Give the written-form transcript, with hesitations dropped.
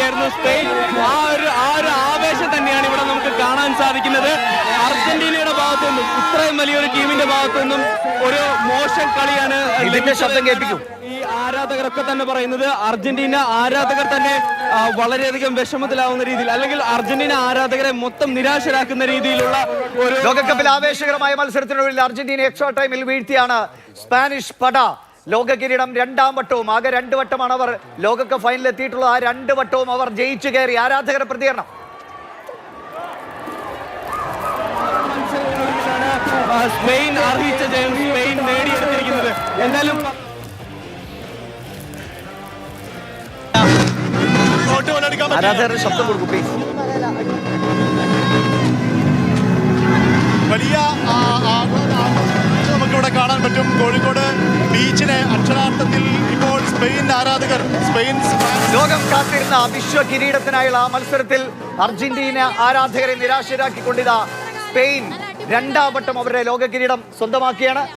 നേടിയിരിക്കുകയായിരുന്നു Spain. ആ ഒരു ആവേശം തന്നെയാണ് ഇവിടെ നമുക്ക് കാണാൻ സാധിക്കുന്നത്. അർജന്റീനയുടെ ഭാഗത്തു നിന്നും, ഇത്രയും വലിയൊരു ടീമിന്റെ ഭാഗത്തു നിന്നും ഒരു മോശം കളിയാണ് ശബ്ദം കേൾപ്പിക്കും. ഈ ആരാധകരൊക്കെ തന്നെ പറയുന്നത്. അർജന്റീന ആരാധകർ തന്നെ വളരെയധികം വിഷമത്തിലാവുന്ന രീതിയിൽ, അല്ലെങ്കിൽ അർജന്റീന ആരാധകരെ മൊത്തം നിരാശരാക്കുന്ന രീതിയിലുള്ള ഒരു ലോകകപ്പിൽ ആവേശകരമായ മത്സരത്തിനുള്ളിൽ അർജന്റീന എക്സ്ട്രാ ടൈമിൽ വീഴ്ത്തിയാണ് സ്പാനിഷ് പട ലോക കിരീടം രണ്ടാം വട്ടവും. ആകെ 2 വട്ടമാണ് അവർ ലോകകപ്പ് ഫൈനലിൽ എത്തിയിട്ടുള്ളത്. ആ 2 വട്ടവും അവർ ജയിച്ചു കയറി. ആരാധകരുടെ പ്രതികരണം. സ്പെയിൻ അർഹിച്ച ജയം സ്പെയിൻ നേടിയെടുത്തിരിക്കുന്നത്. എന്തായാലും ആരാധകരുടെ ശബ്ദം കൊടുക്കും പ്ലീസ്. വലിയ നമുക്കിവിടെ കാണാൻ പറ്റും. കോഴിക്കോട് ബീച്ചിനെ അക്ഷരാർത്ഥത്തിൽ ഇപ്പോൾ സ്പെയിൻ ആരാധകർ ലോകം കാത്തിരുന്ന വിശ്വ കിരീടത്തിനായുള്ള ആ മത്സരത്തിൽ അർജന്റീന ആരാധകരെ നിരാശരാക്കിക്കൊണ്ടിതാ സ്പെയിൻ 2ാം വട്ടം അവരുടെ ലോക കിരീടം സ്വന്തമാക്കിയാണ്.